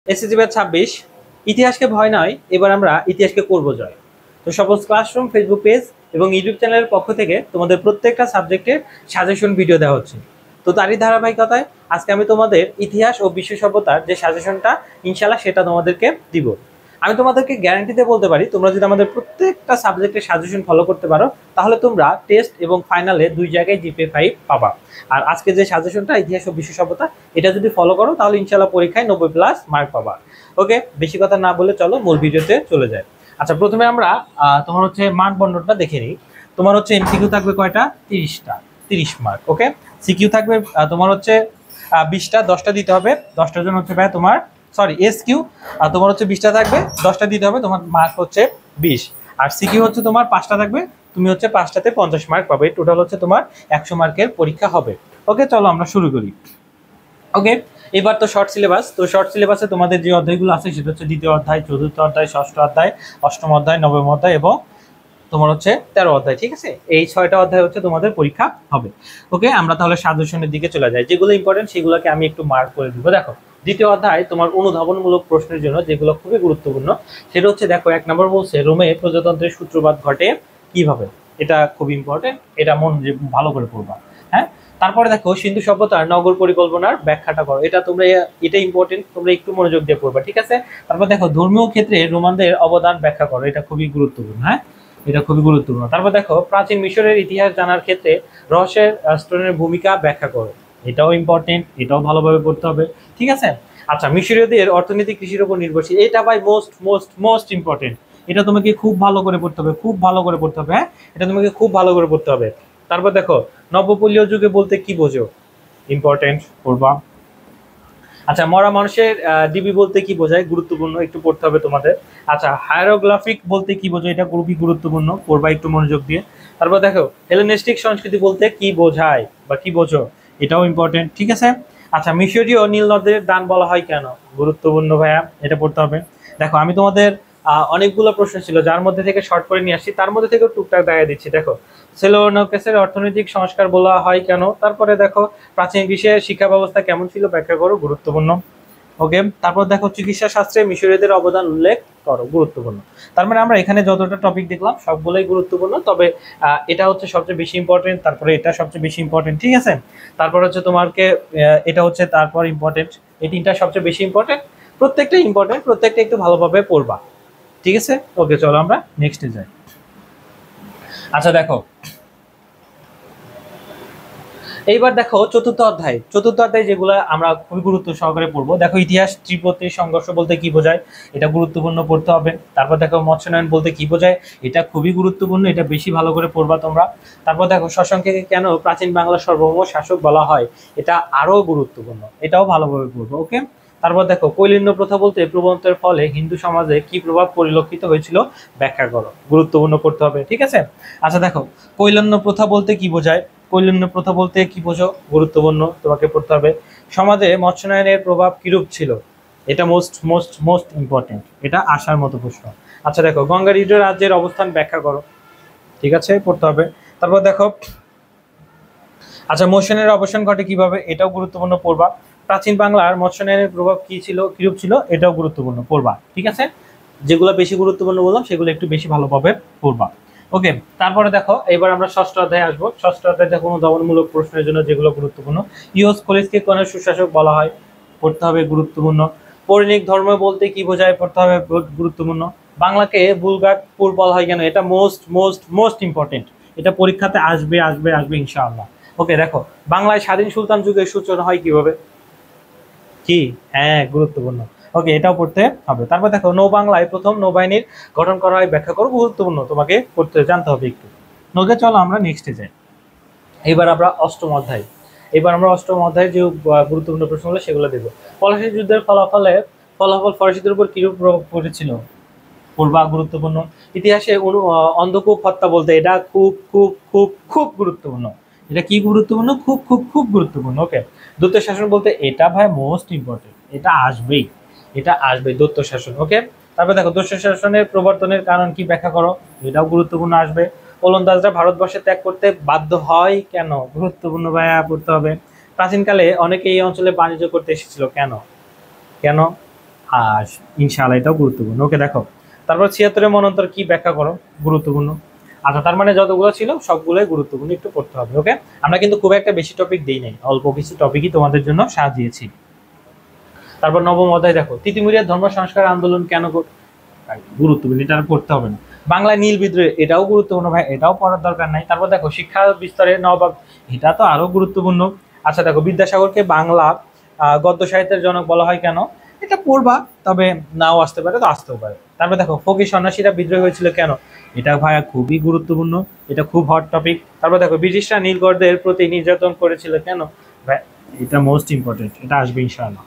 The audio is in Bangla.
এসএসসি ব্যাচ 26 ইতিহাসকে ভয় নয়, এবার আমরা ইতিহাসকে করব জয়। তো সপোজ ক্লাসরুম ফেসবুক পেজ এবং ইউটিউব চ্যানেলের পক্ষ থেকে তোমাদের প্রত্যেকটা সাবজেক্টের সাজেশন ভিডিও দেওয়া হচ্ছে। তো তারই ধারাবাহিকতায় আজকে আমি তোমাদের ইতিহাস ও বিশ্ব সভ্যতার যে সাজেশনটা ইনশাআল্লাহ সেটা তোমাদেরকে দিব। আমি তোমাদেরকে গ্যারান্টিতে বলতে পারি, তোমরা যদি আমাদের প্রত্যেকটা সাবজেক্টের সাজেশন ফলো করতে পারো তাহলে তোমরা টেস্ট এবং ফাইনালে 2 জায়গায় জিপিএ 5 পাবা। আর আজকে যে সাজেশনটা ইতিহাস ও বিশ্ব সভ্যতা, এটা যদি ফলো করো তাহলে ইনশাআল্লাহ পরীক্ষায় 90+ মার্ক পাবা। ওকে, বেশি কথা না বলে চলো মূল ভিডিওতে চলে যায়। আচ্ছা, প্রথমে আমরা তোমার হচ্ছে মার্ক বন্টনটা দেখে নিই। তোমার হচ্ছে এমসিকিউ থাকবে কয়টা? 30টা, 30 মার্ক। ওকে, সিকিউ থাকবে তোমার হচ্ছে 20টা, 10টা দিতে হবে। 10টার জন্য হচ্ছে ভাই তোমার এসকিউ তোমার হচ্ছে 20টা থাকবে, 10টা দিতে হবে, তোমার মার্ক হচ্ছে 20। আর সিকিউ হচ্ছে তোমার 5টা থাকবে, তুমি হচ্ছে 5টাতে 50 মার্ক পাবে। টোটাল হচ্ছে তোমার 100 মার্কের পরীক্ষা হবে। ওকে, চলো আমরা শুরু করি। ওকে, এবার তো শর্ট সিলেবাস। তো শর্ট সিলেবাসে তোমাদের যে অধ্যায়গুলো আছে সেটা হচ্ছে দ্বিতীয় অধ্যায়, চতুর্থ অধ্যায়, ষষ্ঠ অধ্যায়, অষ্টম অধ্যায়, নবম অধ্যায় এবং তোমার হচ্ছে 13 অধ্যায়। ঠিক আছে, এই 6টা অধ্যায় হচ্ছে তোমাদের পরীক্ষা হবে। ওকে, আমরা তাহলে সাজেশনের দিকে চলে যাই। যেগুলো ইম্পর্টেন্ট সেগুলোকে আমি একটু মার্ক করে দিব। দেখো, দ্বিতীয় অধ্যায় তোমার অনুধাবনমূলক প্রশ্নের জন্য যেগুলো খুবই গুরুত্বপূর্ণ সেটা হচ্ছে, দেখো 1 নম্বর বলছে রোমে প্রজাতন্ত্রের সূত্রপাত ঘটে কিভাবে। এটা খুব ইম্পর্টেন্ট, এটা মন দিয়ে ভালো করে পড়বা। হ্যাঁ, তারপরে দেখো সিন্ধু সভ্যতার নগর পরিকল্পনার ব্যাখ্যাটা করো। এটা তোমরা, এটা ইম্পর্টেন্ট, তোমরা একটু মনোযোগ দিয়ে পড়বা। ঠিক আছে, তারপর দেখো ধর্মীয় ক্ষেত্রে রোমানদের অবদান ব্যাখ্যা করো। এটা খুবই গুরুত্বপূর্ণ। হ্যাঁ, এটা খুবই গুরুত্বপূর্ণ। তারপর দেখো প্রাচীন মিশরের ইতিহাস জানার ক্ষেত্রে রহস্যের স্টোনের ভূমিকা ব্যাখ্যা করো। এটাও ইম্পর্টেন্ট, এটাও ভালোভাবে পড়তে হবে। ঠিক আছে, আচ্ছা, মিশরীয়দের অর্থনীতি কৃষির উপর নির্ভরশীল। এটা ভাই মোস্ট মোস্ট মোস্ট ইম্পর্টেন্ট। এটা তোমাকে খুব ভালো করে পড়তে হবে, খুব ভালো করে পড়তে হবে। হ্যাঁ, এটা তোমাকে খুব ভালো করে পড়তে হবে। তারপর দেখো নবপল্লীয় যুগে বলতে কি বোঝো, ইম্পর্টেন্ট, পড়বা। আচ্ছা, মরা মানুষের ডিবি বলতে কি বোঝায়, গুরুত্বপূর্ণ, একটু পড়তে হবে তোমাদের। আচ্ছা, হায়ারোগ্রাফিক বলতে কি বোঝায়, এটা খুবই গুরুত্বপূর্ণ, পড়বা একটু মনোযোগ দিয়ে। তারপর দেখো হেলেনিস্টিক সংস্কৃতি বলতে কি বোঝায় বা কি বোঝো, এটাও ইম্পর্টেন্ট। ঠিক আছে, আচ্ছা, মিশরীয় নীল নদের দান বলা হয় কেন, গুরুত্বপূর্ণ ভাইয়া, এটা পড়তে হবে। দেখো আমি তোমাদের অনেকগুলো প্রশ্ন ছিল যার মধ্যে থেকে শর্ট করে নিয়ে আসছি, তার মধ্যে থেকে টুকটাক দেখা দিচ্ছি। দেখো সেলোনকেসের অর্থনৈতিক সংস্কার বলা হয় কেন, তারপরে দেখো প্রাচীন গ্রীসের শিক্ষা ব্যবস্থা কেমন ছিল ব্যাখ্যা করো, গুরুত্বপূর্ণ। ওকে, তারপর দেখো চিকিৎসা শাস্ত্রে মিশরীয়দের অবদান উল্লেখ করো, গুরুত্বপূর্ণ। তার মানে আমরা এখানে যতটা টপিক দেখলাম সবগুলোই গুরুত্বপূর্ণ, তবে এটা হচ্ছে সবচেয়ে বেশি ইম্পর্টেন্ট, তারপরে এটা সবচেয়ে বেশি ইম্পর্টেন্ট। ঠিক আছে, তারপর হচ্ছে তোমাকে এটা হচ্ছে তারপর ইম্পর্টেন্ট, এই 3টা সবচেয়ে বেশি ইম্পর্টেন্ট। প্রত্যেকটা ইম্পর্টেন্ট, প্রত্যেকটা একটু ভালোভাবে পড়বা। ঠিক আছে, ওকে, চলো আমরা নেক্সটে যাই। আচ্ছা দেখো, এইবার দেখো চতুর্থ অধ্যায়। চতুর্থ অধ্যায় যেগুলো আমরা খুবই গুরুত্ব সহকারে পড়বো। দেখো ইতিহাস ত্রিপত্রির সংঘর্ষ বলতে কি বোঝায়, এটা গুরুত্বপূর্ণ, পড়তে হবে। তারপর দেখো মৎস্যনয়ন বলতে কি বোঝায়, এটা খুবই গুরুত্বপূর্ণ, এটা বেশি ভালো করে পড়বা তোমরা। তারপর দেখো শশাঙ্ককে কেন প্রাচীন বাংলার সার্বভৌম শাসক বলা হয়, এটা আরো গুরুত্বপূর্ণ, এটাও ভালোভাবে পড়বো। ওকে, তারপর দেখো কৈলিন্য প্রথা বলতে প্রবর্তনের ফলে হিন্দু সমাজে কি প্রভাব পরিলক্ষিত হয়েছিল ব্যাখ্যা করো, গুরুত্বপূর্ণ, পড়তে হবে। ঠিক আছে, আচ্ছা দেখো কৈলিন্য প্রথা বলতে কি বোঝায়, কৈলিন্য প্রথা বলতে কি বোঝো, গুরুত্বপূর্ণ, তোমাকে পড়তে হবে। সমাজে মৎস্যনয়নের প্রভাব কিরূপ ছিল, এটা মোস্ট মোস্ট মোস্ট ইম্পর্টেন্ট, এটা আসার মতো প্রশ্ন। আচ্ছা দেখো গঙ্গারিডো রাজ্যের অবস্থান ব্যাখ্যা করো। ঠিক আছে, পড়তে হবে। তারপর দেখো আচ্ছা মৎস্যনয়নের অবসান ঘটে কিভাবে, এটাও গুরুত্বপূর্ণ, পড়বা। প্রাচীন বাংলার মৎস্যনয়নের প্রভাব কি ছিল, কিরূপ ছিল, এটাও গুরুত্বপূর্ণ, পড়বা। ঠিক আছে, যেগুলো বেশি গুরুত্বপূর্ণ বললাম সেগুলো একটু বেশি ভালোভাবে পড়বা। ওকে, তারপরে দেখো এবার আমরা ষষ্ঠ অধ্যায়ে আসবো। ষষ্ঠ অধ্যায় দেখো অনুধাবনমূলক প্রশ্নের জন্য যেগুলো গুরুত্বপূর্ণ। ইউস কলেজকে কোন সুশাসক বলা হয়, পড়তে হবে, গুরুত্বপূর্ণ। পৌরাণিক ধর্ম বলতে কি বোঝায়, পড়তে হবে, গুরুত্বপূর্ণ। বাংলাকে বুলগারপুর বলা হয় কেন, এটা মোস্ট মোস্ট মোস্ট ইম্পর্টেন্ট, এটা পরীক্ষাতে আসবে আসবে আসবে ইনশাআল্লাহ। ওকে, দেখো বাংলায় স্বাধীন সুলতান যুগের সূচনা হয় কিভাবে, কি, হ্যাঁ, গুরুত্বপূর্ণ। ওকে, এটাও পড়তে হবে। তারপর দেখো নৌ বাংলায় প্রথম নৌবাহিনীর গঠন করা হয় ব্যাখ্যা করো, গুরুত্বপূর্ণ, তোমাকে পড়তে জানতে হবে একটু। ওকে, চলো আমরা নেক্সটে যাই। এবার আমরা অষ্টম অধ্যায়। এবার আমরা অষ্টম অধ্যায়ে যে গুরুত্বপূর্ণ প্রশ্নগুলো সেগুলো দেবো। পলাশী যুদ্ধের ফলাফল ফরাসিদের উপর কিরূপ প্রভাব পড়েছিল, পড়বা, গুরুত্বপূর্ণ। ইতিহাসে অন্ধকূপ হত্যা বলতে, এটা খুব খুব খুব খুব গুরুত্বপূর্ণ, এটা কি গুরুত্বপূর্ণ, খুব খুব খুব গুরুত্বপূর্ণ। ওকে, দৈত্য শাসন বলতে, এটা ভাই মোস্ট ইম্পর্টেন্ট, এটা আসবেই, এটা আসবে, দৈত্য শাসন। ওকে, তারপর দেখো দৈত্য শাসনের প্রবর্তনের কারণ কি ব্যাখ্যা করো, এটাও গুরুত্বপূর্ণ, আসবে। ওলন্দাজরা ভারতবর্ষে ত্যাগ করতে বাধ্য হয় কেন, গুরুত্বপূর্ণ ভাইয়া, পড়তে হবে। প্রাচীনকালে অনেকে এই অঞ্চলে বাণিজ্য করতে এসেছিল কেন, কেন, আর ইনশাআল্লাহ এটাও গুরুত্বপূর্ণ। ওকে দেখো, তারপর ৭৬-এর মন্বন্তর কি ব্যাখ্যা করো, গুরুত্বপূর্ণ। আচ্ছা, তার মানে যতগুলো ছিল সবগুলোই গুরুত্বপূর্ণ, একটু পড়তে হবে। ওকে, আমরা কিন্তু খুব একটা বেশি টপিক দিই নাই, অল্প কিছু টপিকই তোমাদের জন্য সাজিয়েছি। তারপর ৯ম অধ্যায় দেখো, তিতুমিরের ধর্ম সংস্কার আন্দোলন কেন গুরুত্বপূর্ণ, এটা আর পড়তে হবে না। বাংলায় নীল বিদ্রোহ, এটাও গুরুত্বপূর্ণ ভাই, এটাও পড়ার দরকার নাই। তারপর দেখো শিক্ষা বিস্তারে নবাব, এটা তো আরো গুরুত্বপূর্ণ। আচ্ছা দেখো, বিদ্যাসাগরকে বাংলা গদ্য সাহিত্যের জনক বলা হয় কেন, এটা পড়বা, তবে নাও আসতে পারে, তো আসতেও পারে। তারপর দেখো, ফকির সন্ন্যাসীরা বিদ্রোহ হয়েছিল কেন, এটা ভাইয়া খুবই গুরুত্বপূর্ণ, এটা খুব হট টপিক। তারপর দেখো, ব্রিটিশরা নীলগড়দের প্রতি নির্যাতন করেছিল কেন, ভাই এটা মোস্ট ইম্পর্টেন্ট, এটা আসবে ইনশাআল্লাহ।